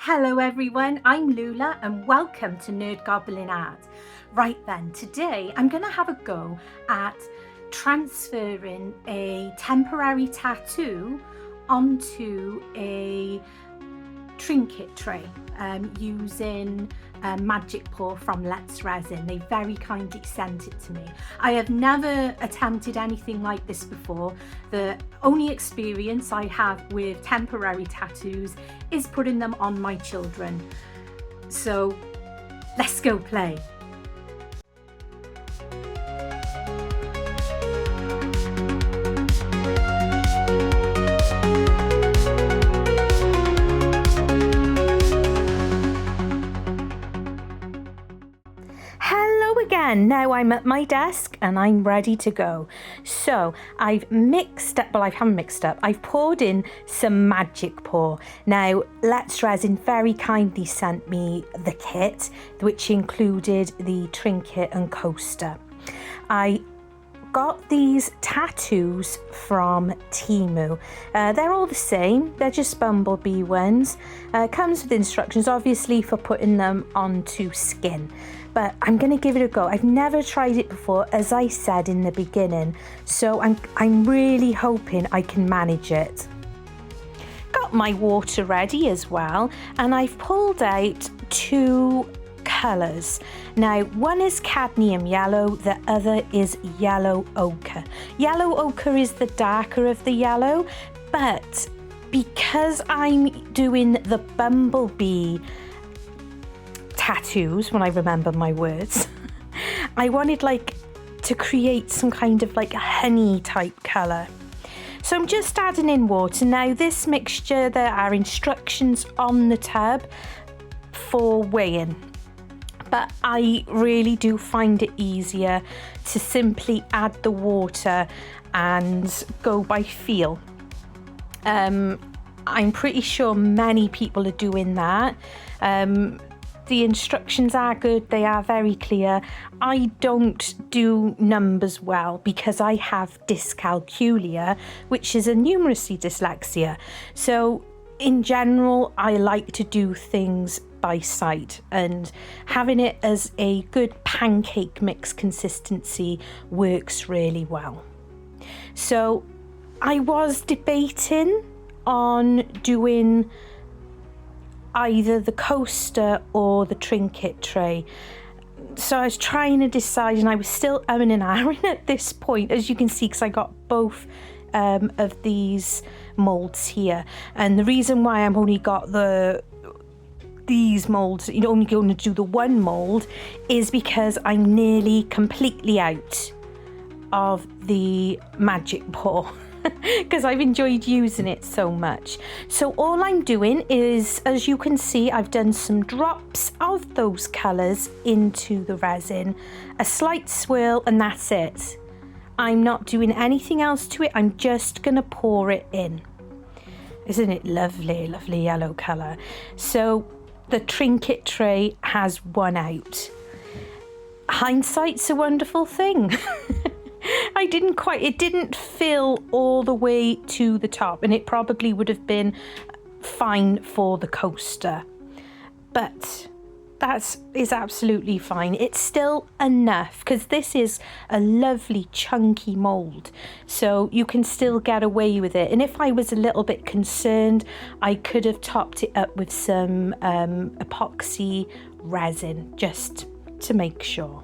Hello everyone, I'm Lula and welcome to NerdGoblinart. Right then, today I'm going to have a go at transferring a temporary tattoo onto a trinket tray using Magic Pour from Let's Resin. They very kindly sent it to me. I have never attempted anything like this before. The only experience I have with temporary tattoos is putting them on my children. So let's go play. Again, now I'm at my desk and I'm ready to go. So I've poured in some Magic Pour. Now Let's Resin very kindly sent me the kit, which included the trinket and coaster. I got these tattoos from Temu. They're all the same, they're just Bumblebee ones. Comes with instructions obviously for putting them onto skin, but I'm gonna give it a go. I've never tried it before, as I said in the beginning, so I'm really hoping I can manage it. Got my water ready as well, and I've pulled out two colours. Now one is cadmium yellow, the other is yellow ochre. Yellow ochre is the darker of the yellow, but because I'm doing the Bumblebee tattoos, when I remember my words, I wanted to create some kind of a honey type colour. So I'm just adding in water. Now this mixture, there are instructions on the tub for weighing, but I really do find it easier to simply add the water and go by feel. I'm pretty sure many people are doing that. The instructions are good, they are very clear. I don't do numbers well because I have dyscalculia, which is a numeracy dyslexia. So in general, I like to do things by sight, and having it as a good pancake mix consistency works really well. So I was debating on doing either the coaster or the trinket tray. So I was trying to decide, and I was still umming and ahhing at this point, as you can see, because I got both of these molds here. And the reason why I'm only got these molds, only going to do the one mold, is because I'm nearly completely out of the Magic Pour because I've enjoyed using it so much. So all I'm doing is, as you can see, I've done some drops of those colours into the resin, a slight swirl, and that's it. I'm not doing anything else to it, I'm just gonna pour it in. Isn't it lovely, lovely yellow colour? So the trinket tray has won out. Hindsight's a wonderful thing. It didn't fill all the way to the top, and it probably would have been fine for the coaster, but that is absolutely fine. It's still enough because this is a lovely chunky mold, so you can still get away with it. And if I was a little bit concerned, I could have topped it up with some epoxy resin just to make sure.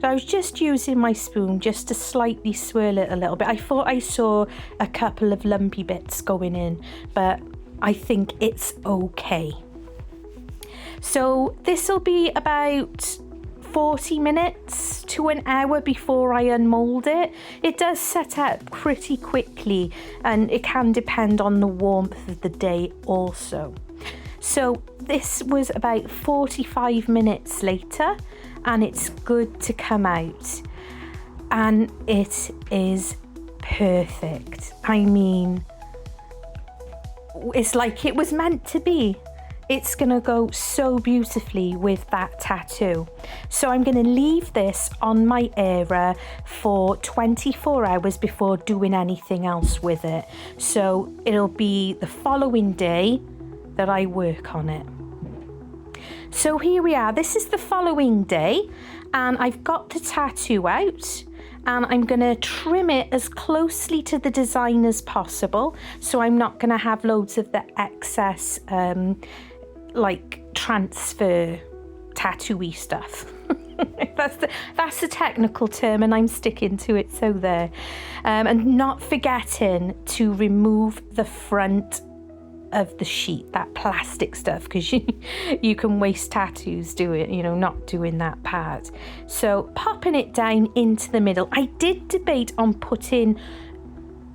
So I was just using my spoon just to slightly swirl it a little bit. I thought I saw a couple of lumpy bits going in, but I think it's okay. So this will be about 40 minutes to an hour before I unmold it. It does set up pretty quickly, and it can depend on the warmth of the day also. So this was about 45 minutes later, and it's good to come out, and it is perfect. I mean, it's like it was meant to be. It's gonna go so beautifully with that tattoo. So I'm gonna leave this on my Arrtx for 24 hours before doing anything else with it. So it'll be the following day that I work on it. So here we are. This is the following day, and I've got the tattoo out, and I'm going to trim it as closely to the design as possible, so I'm not going to have loads of the excess like transfer tattooy stuff. That's the technical term, and I'm sticking to it, so there. And not forgetting to remove the front of the sheet, that plastic stuff, because you can waste tattoos not doing that part. So popping it down into the middle. I did debate on putting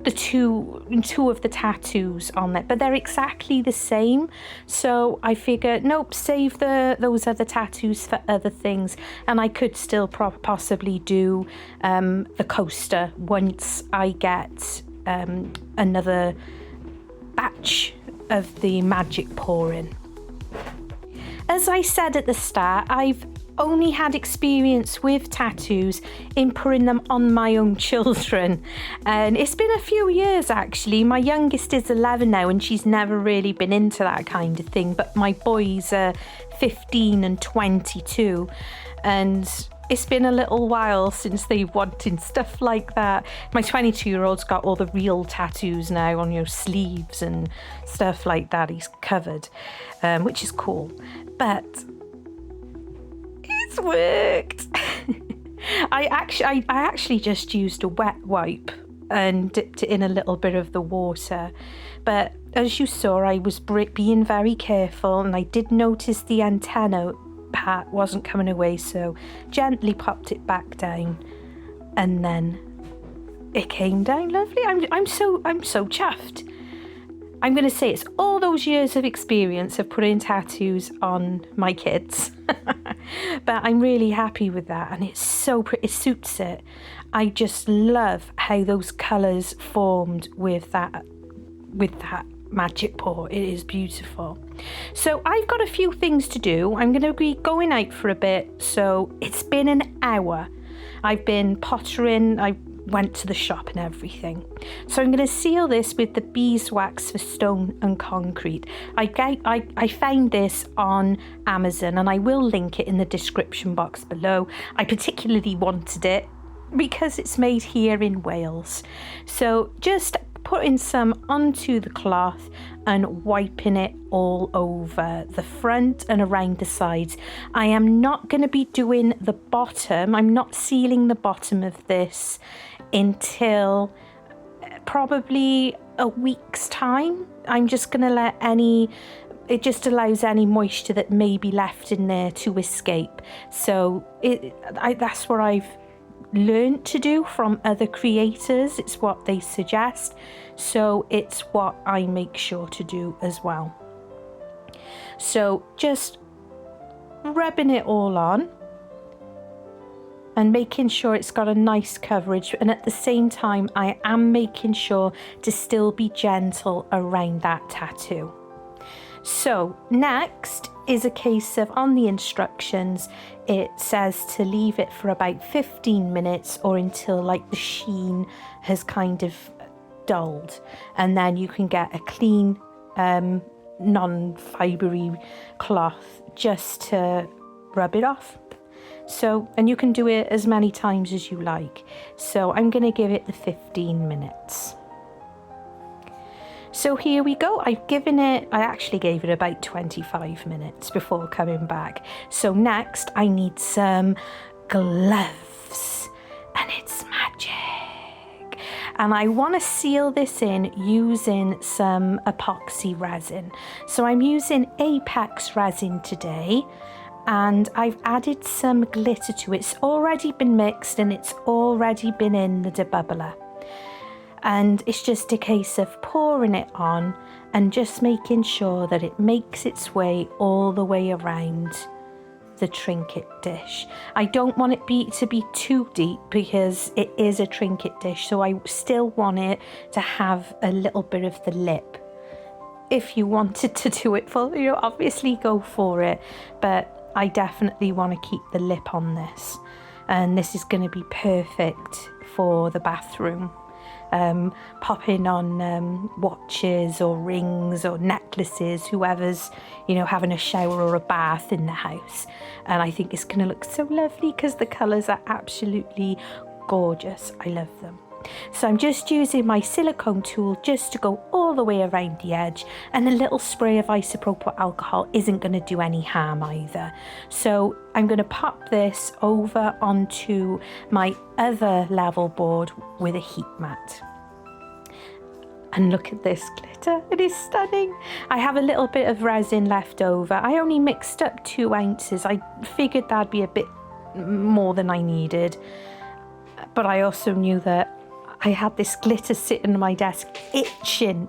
the two of the tattoos on there, but they're exactly the same, so I figured, nope, save those other tattoos for other things, and I could still possibly do the coaster once I get another batch of the magic pouring. As I said at the start, I've only had experience with tattoos in putting them on my own children, and it's been a few years actually. My youngest is 11 now, and she's never really been into that kind of thing, but my boys are 15 and 22, and it's been a little while since they've wanted stuff like that. My 22-year-old's got all the real tattoos now on your sleeves and stuff like that. He's covered, which is cool, but it's worked. I actually just used a wet wipe and dipped it in a little bit of the water, but as you saw, I was being very careful, and I did notice the antenna part wasn't coming away, so gently popped it back down, and then it came down lovely. I'm so chuffed. I'm going to say it's all those years of experience of putting tattoos on my kids. But I'm really happy with that, and it's so pretty. It suits it. I just love how those colours formed with that magic pour. It is beautiful. So I've got a few things to do. I'm going to be going out for a bit, so it's been an hour. I've been pottering. I went to the shop and everything. So I'm going to seal this with the beeswax for stone and concrete. I found this on Amazon, and I will link it in the description box below. I particularly wanted it because it's made here in Wales. So just putting some onto the cloth and wiping it all over the front and around the sides. I am not going to be doing the bottom. I'm not sealing the bottom of this until probably a week's time. I'm just going to let it just allows any moisture that may be left in there to escape. So that's what I've learned to do from other creators. It's what they suggest, so it's what I make sure to do as well. So just rubbing it all on and making sure it's got a nice coverage, and at the same time I am making sure to still be gentle around that tattoo. So next is a case of, on the instructions it says to leave it for about 15 minutes or until like the sheen has kind of dulled, and then you can get a clean non-fibery cloth just to rub it off. So, and you can do it as many times as you like. So I'm going to give it the 15 minutes. So here we go. I actually gave it about 25 minutes before coming back. So next I need some gloves, and it's magic. And I want to seal this in using some epoxy resin. So I'm using Arrtx resin today, and I've added some glitter to it. It's already been mixed and it's already been in the debubbler. And it's just a case of pouring it on and just making sure that it makes its way all the way around the trinket dish. I don't want it to be too deep because it is a trinket dish, so I still want it to have a little bit of the lip. If you wanted to do it full, obviously go for it, but I definitely want to keep the lip on this, and this is going to be perfect for the bathroom. popping on watches or rings or necklaces, whoever's, you know, having a shower or a bath in the house. And I think it's going to look so lovely because the colours are absolutely gorgeous. I love them. So I'm just using my silicone tool just to go all the way around the edge, and a little spray of isopropyl alcohol isn't going to do any harm either. So I'm going to pop this over onto my other level board with a heat mat. And look at this glitter, it is stunning. I have a little bit of resin left over. I only mixed up 2 ounces. I figured that'd be a bit more than I needed. But I also knew that I had this glitter sitting on my desk, itching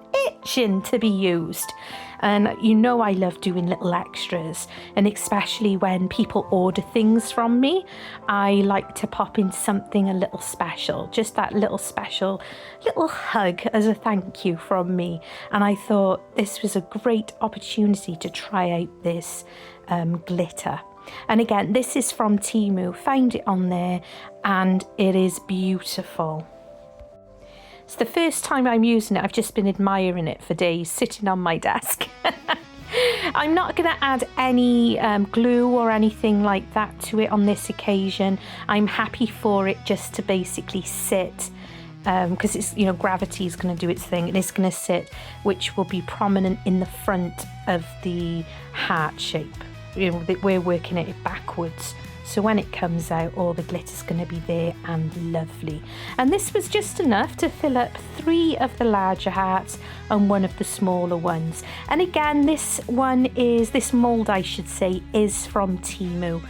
to be used. And you know I love doing little extras, and especially when people order things from me, I like to pop in something a little special, just that little special little hug as a thank you from me. And I thought this was a great opportunity to try out this glitter. And again, this is from Temu, found it on there, and it is beautiful. It's the first time I'm using it. I've just been admiring it for days, sitting on my desk. I'm not going to add any glue or anything like that to it on this occasion. I'm happy for it just to basically sit, because it's, you know, gravity is going to do its thing, and it's going to sit, which will be prominent in the front of the heart shape. You know, we're working it backwards. So when it comes out, all the glitter's going to be there and lovely. And this was just enough to fill up 3 of the larger hearts and 1 of the smaller ones. And again, this mould, I should say, is from Temu.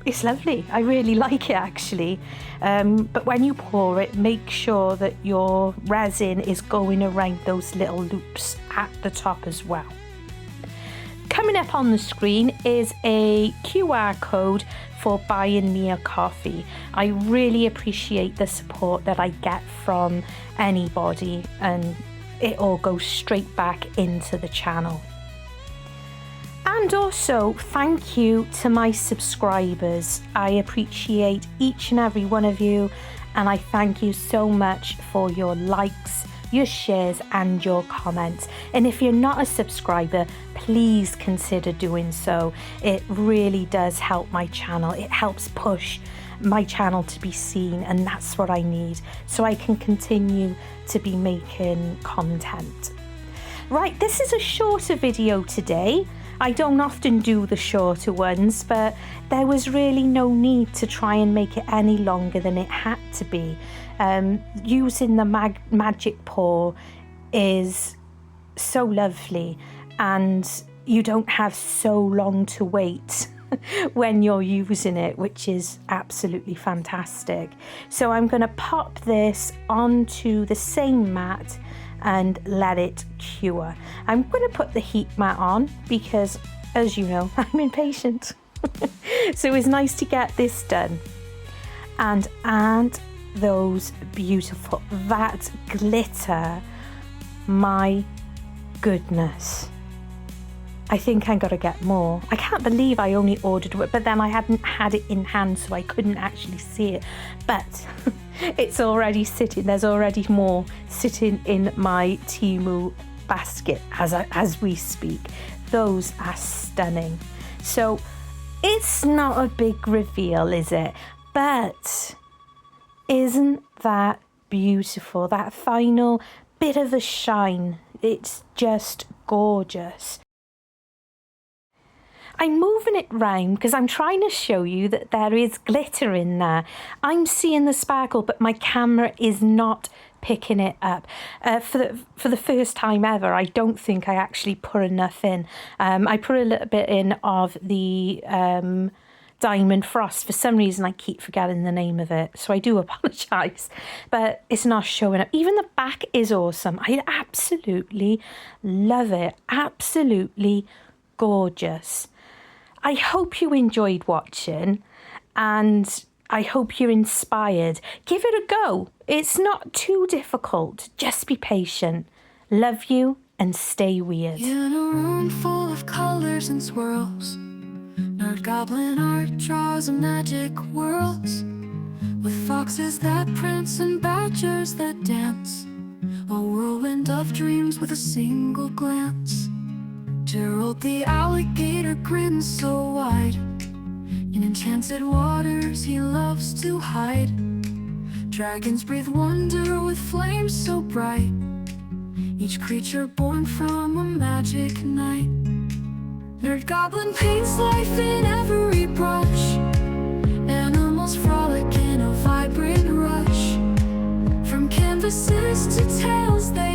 It's lovely. I really like it, actually. But when you pour it, make sure that your resin is going around those little loops at the top as well. Coming up on the screen is a QR code for buying me a coffee. I really appreciate the support that I get from anybody, and it all goes straight back into the channel. And also, thank you to my subscribers. I appreciate each and every one of you, and I thank you so much for your likes, your shares and your comments. And if you're not a subscriber, please consider doing so. It really does help my channel. It helps push my channel to be seen, and that's what I need so I can continue to be making content. Right, this is a shorter video today. I don't often do the shorter ones, but there was really no need to try and make it any longer than it had to be. Using the magic pour is so lovely, and you don't have so long to wait when you're using it, which is absolutely fantastic. So I'm going to pop this onto the same mat and let it cure. I'm going to put the heat mat on because, as you know, I'm impatient. So it's nice to get this done. And add those beautiful, that glitter, my goodness. I think I'm gonna get more. I can't believe I only ordered it, but then I hadn't had it in hand, so I couldn't actually see it. But it's already sitting, there's already more sitting in my Temu basket as we speak. Those are stunning. So it's not a big reveal, is it? But isn't that beautiful? That final bit of a shine, it's just gorgeous. I'm moving it round because I'm trying to show you that there is glitter in there. I'm seeing the sparkle, but my camera is not picking it up. For the first time ever, I don't think I actually put enough in. I put a little bit in of the Diamond Frost. For some reason, I keep forgetting the name of it, so I do apologise. But it's not showing up. Even the back is awesome. I absolutely love it. Absolutely gorgeous. I hope you enjoyed watching, and I hope you're inspired. Give it a go. It's not too difficult. Just be patient. Love you and stay weird. In a room full of colors and swirls, Nerd Goblin art draws a magic worlds. with foxes that prance and badgers that dance, a whirlwind of dreams with a single glance. Gerald the alligator grins so wide, in enchanted waters he loves to hide. Dragons breathe wonder with flames so bright, each creature born from a magic night. Nerd Goblin paints life in every brush, animals frolic in a vibrant rush. From canvases to tales they